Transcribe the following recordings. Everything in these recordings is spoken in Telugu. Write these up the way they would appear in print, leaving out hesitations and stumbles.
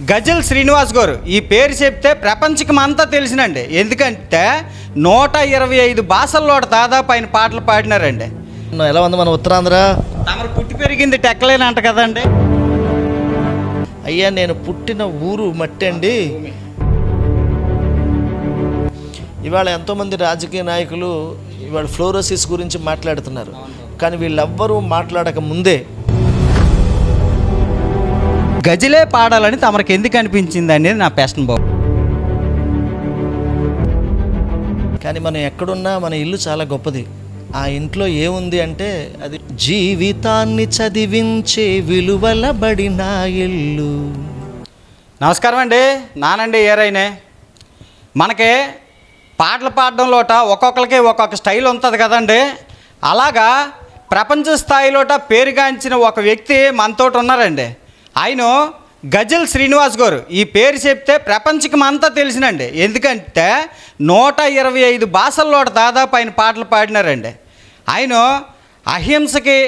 గజల్ శ్రీనివాస్ గారు ఈ పేరు చెప్తే ప్రపంచకమంతా తెలిసినండి. ఎందుకంటే 125 భాషల్లో దాదాపు ఆయన పాటలు పాడినారండి. ఎలా ఉంది మన ఉత్తరాంధ్ర? తమరు పుట్టి పెరిగింది టెక్కలేనంట కదండి. అయ్యా నేను పుట్టిన ఊరు మట్టి అండి. ఇవాళ ఎంతోమంది రాజకీయ నాయకులు ఇవాళ ఫ్లోరోసిస్ గురించి మాట్లాడుతున్నారు. కానీ వీళ్ళెవ్వరూ మాట్లాడక ముందే గజలే పాడాలని తమరికి ఎందుకు అనిపించింది అనేది నా ప్రశ్న బాబు. కానీ మనం ఎక్కడున్నా మన ఇల్లు చాలా గొప్పది. ఆ ఇంట్లో ఏముంది అంటే అది జీవితాన్ని చదివించే విలువల బడిన ఇల్లు. నమస్కారం అండి, నానండి ఏరైనే. మనకి పాటలు పాడడంలోట ఒక్కొక్కరికి ఒక్కొక్క స్టైల్ ఉంటుంది కదండి. అలాగా ప్రపంచ స్థాయిలోట పేరుగాంచిన ఒక వ్యక్తి మనతోటి ఉన్నారండి. ఆయన గజల్ శ్రీనివాస్ గారు. ఈ పేరు చెప్తే ప్రపంచకమంతా తెలిసినండి. ఎందుకంటే 125 భాషల్లో దాదాపు ఆయన పాటలు పాడినారండి. ఆయన అహింసకి,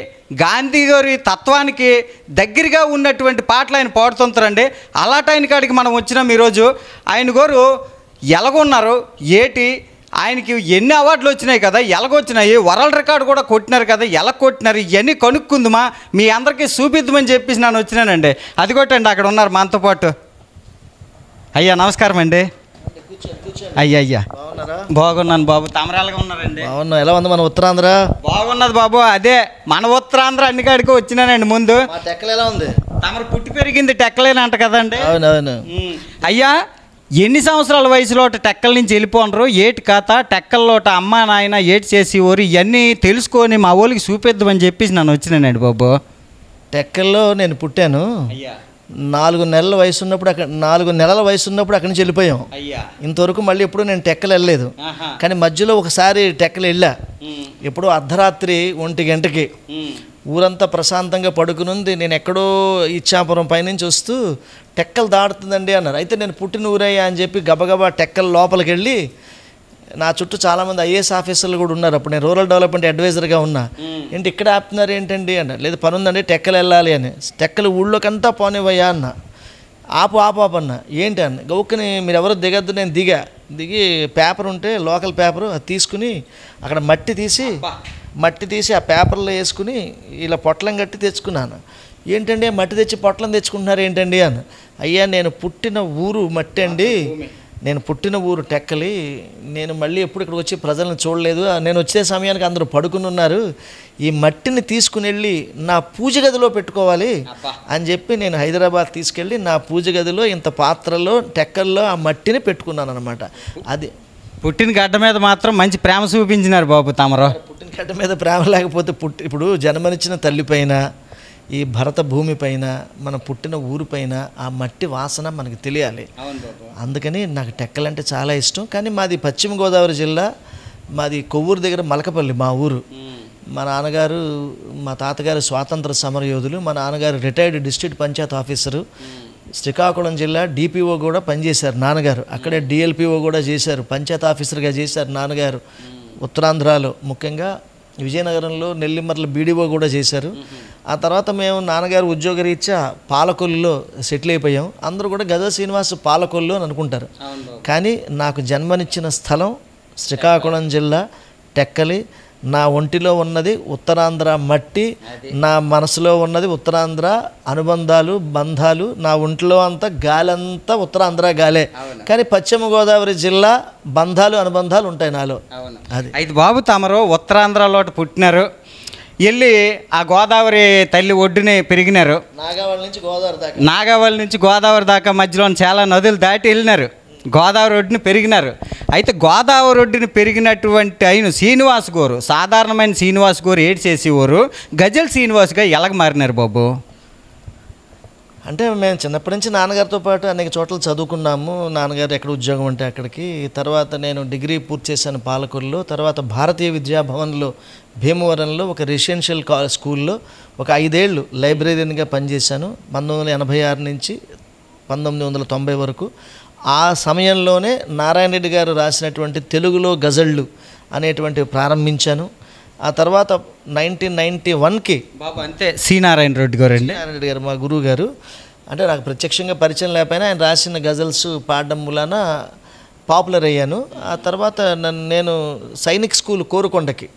గాంధీ గారి తత్వానికి దగ్గరగా ఉన్నటువంటి పాటలు ఆయన పాడుతుంటారండి. అలాంటి ఆయన కాడికి మనం వచ్చినాం ఈరోజు. ఆయన గారు ఎలాగున్నారు, ఏటి, ఆయనకి ఎన్ని అవార్డులు వచ్చినాయి కదా, ఎలాగొచ్చినాయి, వరల్డ్ రికార్డు కూడా కొట్టినారు కదా, ఎలా కొట్టినారు, ఇవన్నీ కనుక్కుందుమా, మీ అందరికీ చూపిద్దామని చెప్పేసి నేను వచ్చినానండి. అది కొట్టండి, అక్కడ ఉన్నారు మనతో పాటు. అయ్యా నమస్కారం అండి. అయ్యా బాగున్నాను బాబు. తమరాలుగా ఉన్నారండి. అవును. ఎలా ఉంది మన ఉత్తరాంధ్ర? బాగున్నది బాబు. అదే మన ఉత్తరాంధ్ర అన్ని కాడికి వచ్చినానండి. ముందు టెక్కలు ఎలా ఉంది? తమరు పుట్టి పెరిగింది టెక్కలేనంట కదండి. అవునవును. అయ్యా ఎన్ని సంవత్సరాల వయసులో టెక్కల నుంచి వెళ్ళిపోనరు, ఏటి కథ, టెక్కల్లోట అమ్మ నాయన ఏటి చేసేవారు, ఇవన్నీ తెలుసుకొని మా ఊళ్ళకి చూపిద్దామని చెప్పేసి నన్ను వచ్చినానండి బాబు. టెక్కల్లో నేను పుట్టాను. 4 నెలల వయసు ఉన్నప్పుడు 4 నెలల వయసు ఉన్నప్పుడు అక్కడి నుంచి వెళ్ళిపోయాం. ఇంతవరకు మళ్ళీ ఎప్పుడు నేను టెక్కలు వెళ్ళలేదు. కానీ మధ్యలో ఒకసారి టెక్కలు వెళ్ళా. ఎప్పుడో అర్ధరాత్రి 1 గంటకి ఊరంతా ప్రశాంతంగా పడుకునుంది. నేను ఎక్కడో ఇచ్చాపురం పైనుంచి వస్తూ టెక్కలు దాడుతుందండి అన్నారు. అయితే నేను పుట్టిన ఊరయ్యా అని చెప్పి గబగబా టెక్కల లోపలికి వెళ్ళి, నా చుట్టూ చాలామంది ఐఏఎస్ ఆఫీసర్లు కూడా ఉన్నారు. అప్పుడు నేను రూరల్ డెవలప్మెంట్ అడ్వైజర్గా ఉన్నా. ఏంటి ఇక్కడ ఆపుతున్నారు ఏంటండి అన్న. లేదు పని ఉందండి టెక్కలు వెళ్ళాలి అని. టెక్కలు ఊళ్ళోకంతా పోనివయ్యా అన్న. ఆపు అన్న. ఏంటి అన్న. గౌక్కని మీరు ఎవరో దిగద్దు. నేను దిగి పేపర్ ఉంటే లోకల్ పేపరు అది తీసుకుని అక్కడ మట్టి తీసి ఆ పేపర్లో వేసుకుని ఇలా పొట్లం కట్టి తెచ్చుకున్నాను. ఏంటండి మట్టి తెచ్చి పొట్లం తెచ్చుకుంటున్నారు ఏంటండి అన్న. అయ్యా నేను పుట్టిన ఊరు మట్టి అండి, నేను పుట్టిన ఊరు టెక్కలి. నేను మళ్ళీ ఎప్పుడు ఇక్కడికి వచ్చి ప్రజలను చూడలేదు. నేను వచ్చే సమయానికి అందరూ పడుకుని ఉన్నారు. ఈ మట్టిని తీసుకుని వెళ్ళి నా పూజ గదిలో పెట్టుకోవాలి అని చెప్పి నేను హైదరాబాద్ తీసుకెళ్ళి నా పూజ గదిలో ఇంత పాత్రలో టెక్కల్లో ఆ మట్టిని పెట్టుకున్నాను అనమాట. అది పుట్టిన గడ్డ మీద మాత్రం మంచి ప్రేమ చూపించినారు బాబు తమరు. పుట్టిన గడ్డ మీద ప్రేమ లేకపోతే ఇప్పుడు జన్మనిచ్చిన తల్లిపైన, ఈ భరత భూమి పైన, మన పుట్టిన ఊరు పైన ఆ మట్టి వాసన మనకి తెలియాలి. అందుకని నాకు టెక్కలంటే చాలా ఇష్టం. కానీ మాది పశ్చిమ గోదావరి జిల్లా, మాది కొవ్వూరు దగ్గర మలకపల్లి మా ఊరు. మా నాన్నగారు, మా తాతగారు స్వాతంత్ర సమరయోధులు. మా నాన్నగారు retired district Panchayat officer. Srikakulam జిల్లా డిపిఓ కూడా పనిచేశారు నాన్నగారు. అక్కడే డిఎల్పిఓ కూడా చేశారు, పంచాయత్ ఆఫీసర్గా చేశారు నాన్నగారు. ఉత్తరాంధ్రలో ముఖ్యంగా విజయనగరంలో నెల్లిమర్ల బీడీఓ కూడా చేశారు. ఆ తర్వాత మేము నాన్నగారు ఉద్యోగరీత్యా పాలకొల్లులో సెటిల్ అయిపోయాం. అందరూ కూడా గజల్ శ్రీనివాస్ పాలకొల్లు అని అనుకుంటారు. కానీ నాకు జన్మనిచ్చిన స్థలం శ్రీకాకుళం జిల్లా టెక్కలి. నా ఒంటిలో ఉన్నది ఉత్తరాంధ్ర మట్టి, నా మనసులో ఉన్నది ఉత్తరాంధ్ర అనుబంధాలు, బంధాలు. నా ఒంట్లో అంతా గాలంతా ఉత్తరాంధ్ర గాలే. కానీ పశ్చిమ గోదావరి జిల్లా బంధాలు, అనుబంధాలు ఉంటాయి నాలో. అది అయితే బాబు తమరు ఉత్తరాంధ్రలో పుట్టినారు, వెళ్ళి ఆ గోదావరి తల్లి ఒడ్డునే పెరిగినారు. నాగావళి నుంచి గోదావరి దాకా మధ్యలో చాలా నదులు దాటి వెళ్ళినారు. గోదావరి ఒడ్డుని పెరిగినారు. అయితే గోదావరి ఒడ్డుని పెరిగినటువంటి ఆయన శ్రీనివాస్ గారు, సాధారణమైన శ్రీనివాస్ గారు ఏడు చేసేవారు, గజల్ శ్రీనివాస్గా ఎలాగ మారినారు బాబు? అంటే మేము చిన్నప్పటి నుంచి నాన్నగారితో పాటు అనేక చోట్ల చదువుకున్నాము. నాన్నగారు ఎక్కడ ఉద్యోగం అంటే అక్కడికి. తర్వాత నేను డిగ్రీ పూర్తి చేశాను పాలకొల్లులో. తర్వాత భారతీయ విద్యాభవన్లో భీమవరంలో ఒక రెసిడెన్షియల్ స్కూల్లో ఒక 5 ఏళ్ళు లైబ్రరీగా పనిచేశాను. 1986 నుంచి 1990 వరకు. ఆ సమయంలోనే నారాయణ రెడ్డి గారు రాసినటువంటి తెలుగులో గజళ్ళు అనేటువంటివి ప్రారంభించాను. ఆ తర్వాత 1991కి బాబు అంతే సి నారాయణ రెడ్డి గారు అండి, నారాయణ రెడ్డి గారు మా గురువు గారు, అంటే నాకు ప్రత్యక్షంగా పరిచయం లేకపోయినా ఆయన రాసిన గజల్స్ పాడడం మూలాన పాపులర్ అయ్యాను. ఆ తర్వాత నేను సైనిక్ స్కూల్ కోరుకొండకి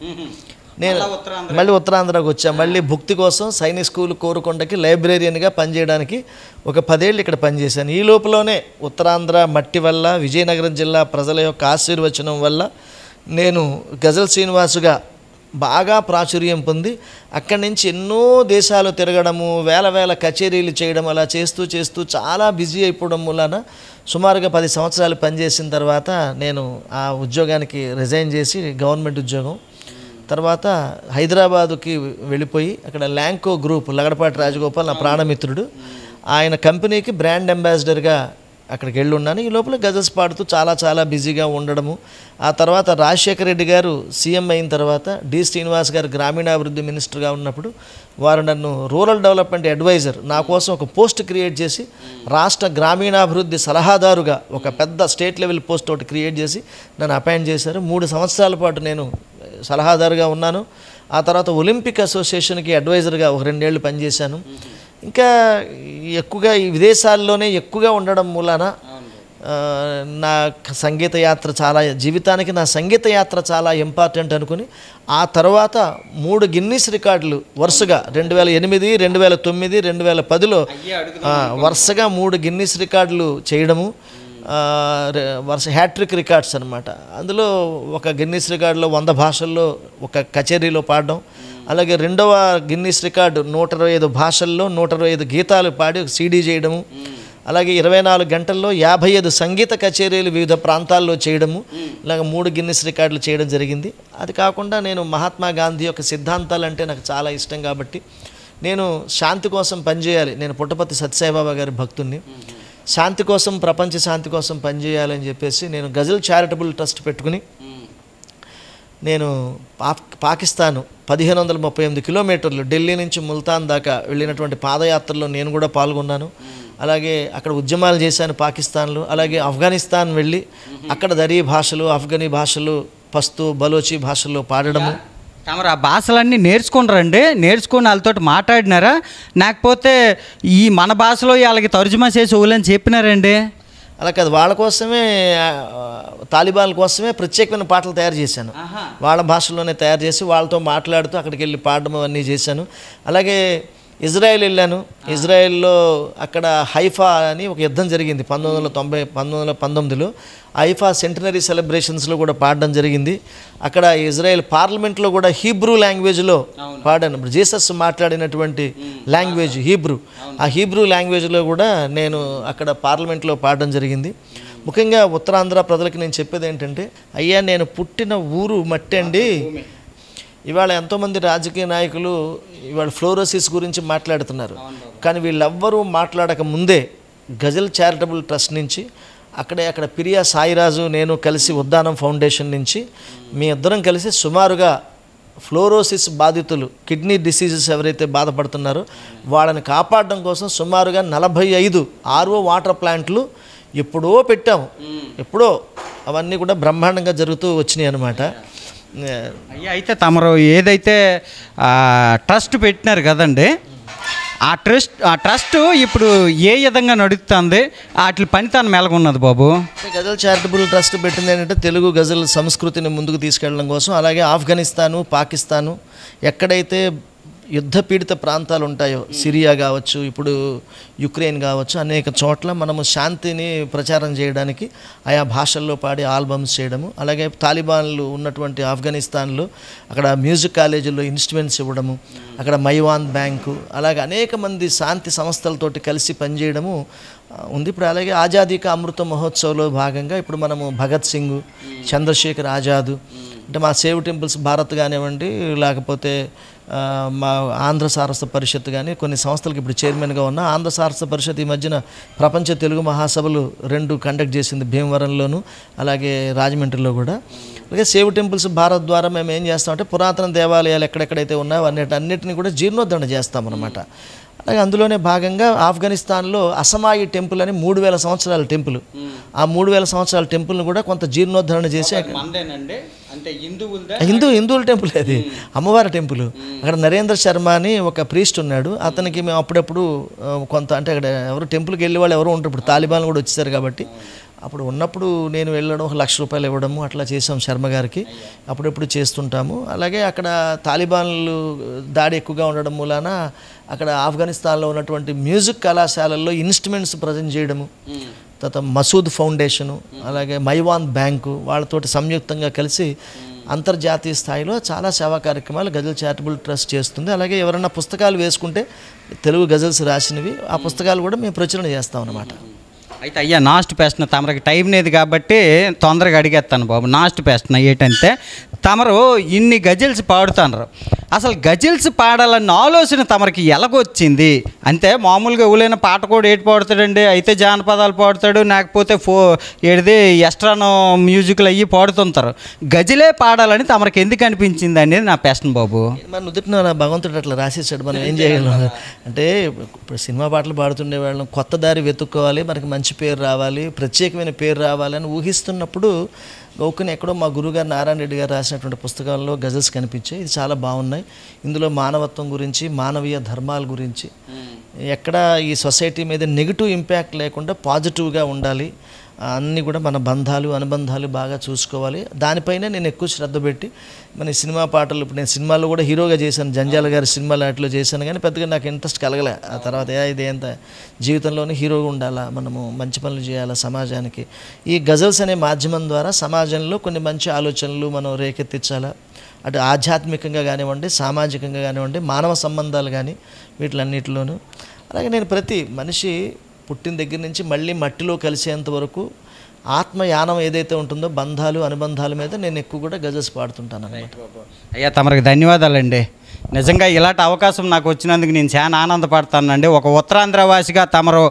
నేను మళ్ళీ ఉత్తరాంధ్రకు వచ్చాను. మళ్ళీ భుక్తి కోసం సైనిక్ స్కూల్ కోరుకొండకి లైబ్రేరియన్గా పనిచేయడానికి ఒక 10 ఏళ్ళు ఇక్కడ పనిచేశాను. ఈ లోపలనే ఉత్తరాంధ్ర మట్టి వల్ల, విజయనగరం జిల్లా ప్రజల యొక్క ఆశీర్వచనం వల్ల నేను గజల్ శ్రీనివాసుగా బాగా ప్రాచుర్యం పొంది అక్కడి నుంచి ఎన్నో దేశాలు తిరగడము, వేల కచేరీలు చేయడం, అలా చేస్తూ చాలా బిజీ అయిపోవడం వలన సుమారుగా 10 సంవత్సరాలు పనిచేసిన తర్వాత నేను ఆ ఉద్యోగానికి రిజైన్ చేసి గవర్నమెంట్ ఉద్యోగం తర్వాత హైదరాబాదుకి వెళ్ళిపోయి అక్కడ ల్యాంకో గ్రూప్, లగడపాటి రాజగోపాల్ నా ప్రాణమిత్రుడు, ఆయన కంపెనీకి బ్రాండ్ అంబాసిడర్గా అక్కడికి వెళ్ళి ఉన్నాను. ఈ లోపల గజల్స్ పాడుతూ చాలా బిజీగా ఉండడము. ఆ తర్వాత రాజశేఖర రెడ్డి గారు సీఎం అయిన తర్వాత డి శ్రీనివాస్ గారు గ్రామీణాభివృద్ధి మినిస్టర్గా ఉన్నప్పుడు వారు నన్ను రూరల్ డెవలప్మెంట్ అడ్వైజర్ నా కోసం ఒక పోస్ట్ క్రియేట్ చేసి రాష్ట్ర గ్రామీణాభివృద్ధి సలహాదారుగా ఒక పెద్ద స్టేట్ లెవెల్ పోస్ట్ ఒకటి క్రియేట్ చేసి నన్ను అపాయింట్ చేశారు. 3 సంవత్సరాల పాటు నేను సలహాదారుగా ఉన్నాను. ఆ తర్వాత ఒలింపిక్ అసోసియేషన్కి అడ్వైజర్గా ఒక 2 ఏళ్ళు పనిచేశాను. ఇంకా ఎక్కువగా ఈ విదేశాల్లోనే ఎక్కువగా ఉండడం మూలాన నా సంగీత యాత్ర జీవితానికి నా సంగీత యాత్ర చాలా ఇంపార్టెంట్ అనుకుని ఆ తర్వాత 3 గిన్నీస్ రికార్డులు వరుసగా 2008, 2009, 2010లో వరుసగా 3 గిన్నీస్ రికార్డులు చేయడము, వరుస హ్యాట్రిక్ రికార్డ్స్ అనమాట. అందులో ఒక గిన్నీస్ రికార్డులో 100 భాషల్లో ఒక కచేరీలో పాడడం, అలాగే 2వ గిన్నీస్ రికార్డు 125 భాషల్లో 125 గీతాలు పాడి ఒక సీడీ చేయడము, అలాగే 24 గంటల్లో 55 సంగీత కచేరీలు వివిధ ప్రాంతాల్లో చేయడము, ఇలాగ 3 గిన్నీస్ రికార్డులు చేయడం జరిగింది. అది కాకుండా నేను మహాత్మా గాంధీ యొక్క సిద్ధాంతాలు అంటే నాకు చాలా ఇష్టం కాబట్టి నేను శాంతి కోసం పనిచేయాలి. నేను పుట్టపర్తి సత్యసాయిబాబా గారి భక్తుడిని. శాంతి కోసం, ప్రపంచ శాంతి కోసం పనిచేయాలని చెప్పేసి నేను గజల్ చారిటబుల్ ట్రస్ట్ పెట్టుకుని నేను పాకిస్తాను 1538 కిలోమీటర్లు ఢిల్లీ నుంచి ముల్తాన్ దాకా వెళ్ళినటువంటి పాదయాత్రలో నేను కూడా పాల్గొన్నాను. అలాగే అక్కడ ఉద్యమాలు చేశాను పాకిస్తాన్లో. అలాగే ఆఫ్ఘనిస్తాన్ వెళ్ళి అక్కడ దరీ భాషలు, ఆఫ్ఘనీ భాషలు, పస్తు, బలోచి భాషల్లో పాడడము. తమరు ఆ భాషలన్నీ నేర్చుకున్నారండి? నేర్చుకుని వాళ్ళతో మాట్లాడినారా, లేకపోతే ఈ మన భాషలో వాళ్ళకి తర్జుమా చేసి ఊళ్ళని చెప్పినారండి? అలా కాదు, వాళ్ళ కోసమే, తాలిబాన్ల కోసమే ప్రత్యేకమైన పాటలు తయారు చేశాను. వాళ్ళ భాషలోనే తయారు చేసి వాళ్ళతో మాట్లాడుతూ అక్కడికి వెళ్ళి పాడడం అవన్నీ చేశాను. అలాగే ఇజ్రాయెల్ వెళ్ళాను. ఇజ్రాయెల్లో అక్కడ హైఫా అని ఒక యుద్ధం జరిగింది 1919లో. హైఫా సెంటనరీ సెలబ్రేషన్స్లో కూడా పాడడం జరిగింది. అక్కడ ఇజ్రాయెల్ పార్లమెంట్లో కూడా హీబ్రూ లాంగ్వేజ్లో పాడాను. జీసస్ మాట్లాడినటువంటి లాంగ్వేజ్ హీబ్రూ, ఆ హీబ్రూ లాంగ్వేజ్లో కూడా నేను అక్కడ పార్లమెంట్లో పాడడం జరిగింది. ముఖ్యంగా ఉత్తరాంధ్ర ప్రజలకు నేను చెప్పేది ఏంటంటే, అయ్యా నేను పుట్టిన ఊరు మట్టి అండి. ఇవాళ ఎంతోమంది రాజకీయ నాయకులు ఇవాళ ఫ్లోరోసిస్ గురించి మాట్లాడుతున్నారు, కానీ వీళ్ళెవ్వరూ మాట్లాడక ముందే గజల్ చారిటబుల్ ట్రస్ట్ నుంచి అక్కడ పిరియా సాయిరాజు నేను కలిసి ఉద్దానం ఫౌండేషన్ నుంచి మీ ఇద్దరం కలిసి సుమారుగా ఫ్లోరోసిస్ బాధితులు, కిడ్నీ డిసీజెస్ ఎవరైతే బాధపడుతున్నారో వాళ్ళని కాపాడడం కోసం సుమారుగా 45 RO వాటర్ ప్లాంట్లు ఎప్పుడో పెట్టాము. ఎప్పుడో అవన్నీ కూడా బ్రహ్మాండంగా జరుగుతూ వచ్చినాయి అన్నమాట. అయ్యా, అయితే తమరు ఏదైతే ట్రస్ట్ పెట్టినారు కదండి, ఆ ట్రస్ట్ ఇప్పుడు ఏ విధంగా నడుస్తుంది, వాటి పనితనం మెలగున్నది బాబు? గజల్ చారిటబుల్ ట్రస్ట్ పెట్టింది ఏంటంటే తెలుగు గజల్ సంస్కృతిని ముందుకు తీసుకెళ్ళడం కోసం. అలాగే ఆఫ్ఘనిస్తాను, పాకిస్తాను ఎక్కడైతే యుద్ధ పీడిత ప్రాంతాలు ఉంటాయో, సిరియా కావచ్చు, ఇప్పుడు యుక్రెయిన్ కావచ్చు, అనేక చోట్ల మనము శాంతిని ప్రచారం చేయడానికి ఆయా భాషల్లో పాడి ఆల్బమ్స్ చేయడము. అలాగే తాలిబాన్లు ఉన్నటువంటి ఆఫ్ఘనిస్తాన్లో అక్కడ మ్యూజిక్ కాలేజీల్లో ఇన్స్ట్రుమెంట్స్ ఇవ్వడము, అక్కడ మైవాన్ బ్యాంకు, అలాగే అనేక మంది శాంతి సంస్థలతోటి కలిసి పనిచేయడము ఉంది. ఇప్పుడు అలాగే ఆజాదీ కా అమృత మహోత్సవ్లో భాగంగా ఇప్పుడు మనము భగత్ సింగ్, చంద్రశేఖర్ ఆజాద్, అంటే మా సేవ్ టెంపుల్స్ భారత్ కానివ్వండి, లేకపోతే మా ఆంధ్ర సారస్వత పరిషత్ కానీ కొన్ని సంస్థలకు ఇప్పుడు చైర్మన్గా ఉన్న. ఆంధ్ర సారస్వత పరిషత్ ఈ మధ్యన ప్రపంచ తెలుగు మహాసభలు 2 కండక్ట్ చేసింది, భీమవరంలోను అలాగే రాజమండ్రిలో కూడా. అలాగే సేవ్ టెంపుల్స్ భారత్ ద్వారా మేము ఏం చేస్తామంటే పురాతన దేవాలయాలు ఎక్కడెక్కడైతే ఉన్నాయో అన్నిటిని కూడా జీర్ణోద్ధరణ చేస్తామన్నమాట. అలాగే అందులోనే భాగంగా ఆఫ్ఘనిస్తాన్లో అసమాయి టెంపుల్ అని 3000 సంవత్సరాల టెంపుల్. ఆ 3000 సంవత్సరాల టెంపుల్ను కూడా కొంత జీర్ణోద్ధరణ చేసి హిందువుల టెంపుల్, అది అమ్మవారి టెంపుల్. అక్కడ నరేంద్ర శర్మ అని ఒక ప్రీస్ట్ ఉన్నాడు. అతనికి మేము అప్పుడప్పుడు కొంత అంటే అక్కడ ఎవరు టెంపుల్కి వెళ్ళే వాళ్ళు ఎవరు ఉంటారు, ఇప్పుడు తాలిబాన్లు కూడా వచ్చేసారు కాబట్టి అప్పుడు ఉన్నప్పుడు నేను వెళ్ళడం, 1 లక్ష రూపాయలు ఇవ్వడము అట్లా చేసాం శర్మ గారికి, అప్పుడెప్పుడు చేస్తుంటాము. అలాగే అక్కడ తాలిబాన్లు దాడి ఎక్కువగా ఉండడం మూలాన అక్కడ ఆఫ్ఘనిస్తాన్లో ఉన్నటువంటి మ్యూజిక్ కళాశాలల్లో ఇన్స్ట్రుమెంట్స్ ప్రజెంట్ చేయడము, తర్వాత మసూద్ ఫౌండేషను, అలాగే మైవాన్ బ్యాంకు వాళ్ళతోటి సంయుక్తంగా కలిసి అంతర్జాతీయ స్థాయిలో చాలా సేవా కార్యక్రమాలు గజల్ చారిటబుల్ ట్రస్ట్ చేస్తుంది. అలాగే ఎవరైనా పుస్తకాలు వేసుకుంటే తెలుగు గజల్స్ రాసినవి ఆ పుస్తకాలు కూడా మేము ప్రచురణ చేస్తాం అన్నమాట. అయితే అయ్యా లాస్ట్ ప్రశ్న, తమరికి టైం లేదు కాబట్టి తొందరగా అడిగేస్తాను బాబు. లాస్ట్ ప్రశ్న ఏంటంటే, తమరు ఇన్ని గజల్స్ పాడుతున్నారు, అసలు గజల్స్ పాడాలన్న ఆలోచన తమరికి ఎలాగొచ్చింది? అంటే మామూలుగా ఎవరైనా పాట కూడా ఏటి పాడుతాడండి, అయితే జానపదాలు పాడుతాడు, లేకపోతే ఏడిది ఎక్స్ట్రానో మ్యూజిక్లు అయ్యి పాడుతుంటారు. గజలే పాడాలని తమరికి ఎందుకు అనిపించింది అనేది నా ప్రశ్న బాబు. మన నుదుటిన భగవంతుడు అట్లా రాసేసాడు, మనం ఏం చేయగలం? అంటే ఇప్పుడు సినిమా పాటలు పాడుతుండే వాళ్ళం కొత్త దారి వెతుక్కోవాలి, మనకి మంచి పేరు రావాలి, ప్రత్యేకమైన పేరు రావాలని ఊహిస్తున్నప్పుడు గౌకుని ఎక్కడో మా గురుగారు నారాయణ రెడ్డి గారు రాసినటువంటి పుస్తకాల్లో గజల్స్ కనిపించాయి. ఇది చాలా బాగున్నాయి. ఇందులో మానవత్వం గురించి, మానవీయ ధర్మాల గురించి, ఎక్కడ ఈ సొసైటీ మీద నెగిటివ్ ఇంపాక్ట్ లేకుండా పాజిటివ్గా ఉండాలి, అన్నీ కూడా మన బంధాలు అనుబంధాలు బాగా చూసుకోవాలి, దానిపైనే నేను ఎక్కువ శ్రద్ధ పెట్టి మన సినిమా పాటలు, ఇప్పుడు నేను సినిమాల్లో కూడా హీరోగా చేశాను, జంజాల గారి సినిమాలు వాటిలో చేశాను, కానీ పెద్దగా నాకు ఇంట్రెస్ట్ కలగలే. ఆ తర్వాత ఇదేంత జీవితంలోనే హీరోగా ఉండాలా, మనము మంచి పనులు చేయాలా సమాజానికి, ఈ గజల్స్ అనే మాధ్యమం ద్వారా సమాజంలో కొన్ని మంచి ఆలోచనలు మనం రేకెత్తించాలా, అటు ఆధ్యాత్మికంగా కానివ్వండి, సామాజికంగా కానివ్వండి, మానవ సంబంధాలు కానీ వీటిలన్నిటిలోనూ. అలాగే నేను ప్రతి మనిషి పుట్టిన దగ్గర నుంచి మళ్ళీ మట్టిలో కలిసేంత వరకు ఆత్మయానం ఏదైతే ఉంటుందో బంధాలు అనుబంధాల మీద నేను ఎక్కువ కూడా గజల్స్ పాడుతుంటాను అన్నమాట. అయ్యా తమరికి ధన్యవాదాలండి. నిజంగా ఇలాంటి అవకాశం నాకు వచ్చినందుకు నేను చాలా ఆనందపడతానండి. ఒక ఉత్తరాంధ్రవాసిగా తమరు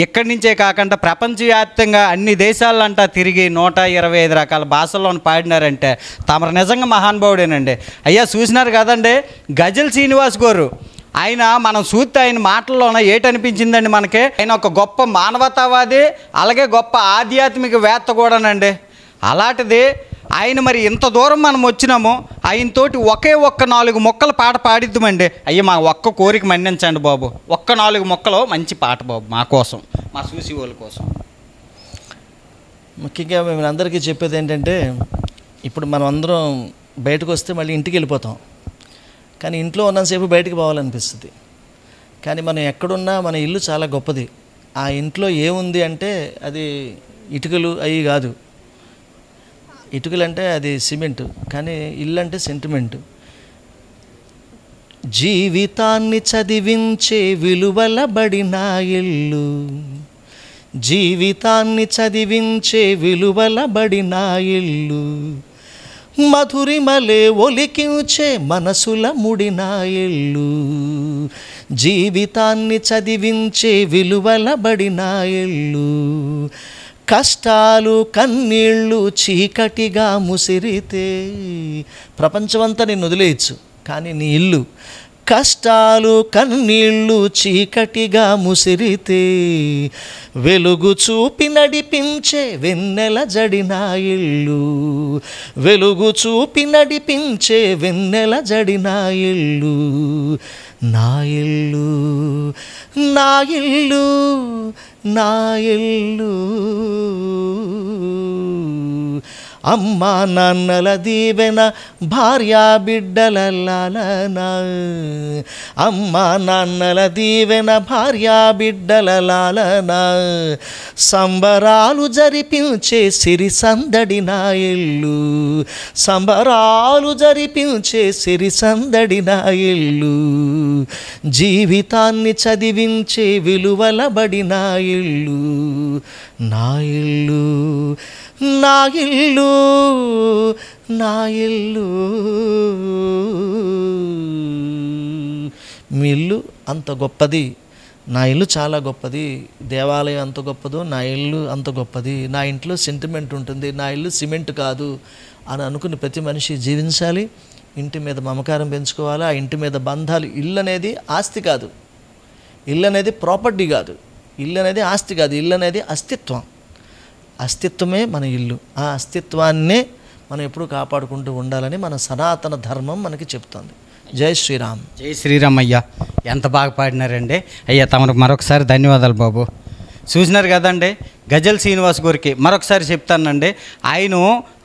ఇక్కడి నుంచే కాకుండా ప్రపంచవ్యాప్తంగా అన్ని దేశాలంటా తిరిగి 125 రకాల భాషల్లో పాడినారంటే తమరు నిజంగా మహానుభావుడేనండి. అయ్యా చూసినారు కదండి గజల్ శ్రీనివాస్ గారు, ఆయన మనం చూస్తే ఆయన మాటల్లోన ఏటనిపించిందండి మనకి, ఆయన ఒక గొప్ప మానవతావాది, అలాగే గొప్ప ఆధ్యాత్మిక వేత్త కూడానండి. అలాంటిది ఆయన మరి ఇంత దూరం మనం వచ్చినాము, ఆయనతోటి ఒకే 4 మొక్కల పాట పాడిద్దామండి. అయ్యా మా ఒక్క కోరిక మన్నించండి బాబు, 4 మొక్కలు మంచి పాట బాబు మా కోసం, మా చూసి వాళ్ళ కోసం. ముఖ్యంగా మేము అందరికీ చెప్పేది ఏంటంటే, ఇప్పుడు మనం అందరం బయటకు వస్తే మళ్ళీ ఇంటికి వెళ్ళిపోతాం, కానీ ఇంట్లో ఉన్నంతసేపు బయటికి పోవాలనిపిస్తుంది. కానీ మనం ఎక్కడున్నా మన ఇల్లు చాలా గొప్పది. ఆ ఇంట్లో ఏముంది అంటే అది ఇటుకలు అవి కాదు, ఇటుకలు అంటే అది సిమెంటు, కానీ ఇల్లు అంటే సెంటిమెంటు. జీవితాన్ని చదివించే విలువల బడిన ఇల్లు, జీవితాన్ని చదివించే విలువల బడిన ఇల్లు, మధురిమలే ఒలికించే మనసుల ముడిన ఇల్లు, జీవితాన్ని చదివించే విలువల బడిన ఇల్లు, కష్టాలు కన్నీళ్ళు చీకటిగా ముసిరితే ప్రపంచమంతా నిన్ను వదిలేయచ్చు, కానీ నీ ఇల్లు కష్టాలు కన్నీళ్ళు చీకటిగా ముసిరితే వెలుగు చూపి నడిపించే వెన్నెల జడిన ఇల్లు, వెలుగు చూపి నడిపించే వెన్నెల జడిన ఇల్లు, నా ఇల్లు నా ఇల్లు నా ఇల్లు, అమ్మా నాన్నల దీవెన భార్యా బిడ్డల లాలన, అమ్మా నాన్నల దీవెన భార్యా బిడ్డల లాలన, సంబరాలు జరిపించే సిరి సందడి నా ఇల్లు, సంబరాలు జరిపించే సిరి సందడి నా ఇల్లు, జీవితాన్ని చదివించే విలువల బడి నా ఇల్లు, నా ఇల్లు నా ఇల్లు నా ఇల్లు. మీ ఇల్లు అంత గొప్పది, నా ఇల్లు చాలా గొప్పది, దేవాలయం అంత గొప్పదో నా ఇల్లు అంత గొప్పది, నా ఇంట్లో సెంటిమెంట్ ఉంటుంది, నా ఇల్లు సిమెంట్ కాదు అని అనుకుని ప్రతి మనిషి జీవించాలి. ఇంటి మీద మమకారం పెంచుకోవాలి, ఆ ఇంటి మీద బంధాలు. ఇల్లు అనేది ఆస్తి కాదు, ఇల్లు అనేది ప్రాపర్టీ కాదు, ఇల్లు అనేది ఆస్తి కాదు, ఇల్లు అనేది అస్తిత్వం. అస్తిత్వమే మన ఇల్లు. ఆ అస్తిత్వాన్నే మనం ఎప్పుడూ కాపాడుకుంటూ ఉండాలని మన సనాతన ధర్మం మనకి చెప్తుంది. జై శ్రీరామ్. జై శ్రీరామ్ అయ్యా, ఎంత బాగా పాడినారండి అయ్యా. తమకు మరొకసారి ధన్యవాదాలు బాబు. చూసినారు కదండి గజల్ శ్రీనివాస్ గారికి మరొకసారి చెప్తానండి.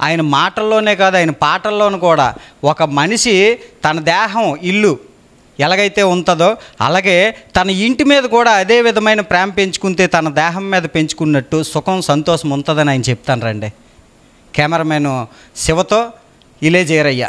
ఆయన మాటల్లోనే కాదు, ఆయన పాటల్లోనూ కూడా ఒక మనిషి తన దేహం ఇల్లు ఎలాగైతే ఉంటుందో అలాగే తన ఇంటి మీద కూడా అదే విధమైన ప్రేమ పెంచుకుంటే తన దేహం మీద పెంచుకున్నట్టు సుఖం సంతోషం ఉంటుందని ఆయన చెప్తాను రండి. కెమెరామెన్ శివతో ఇలే చేరయ్య.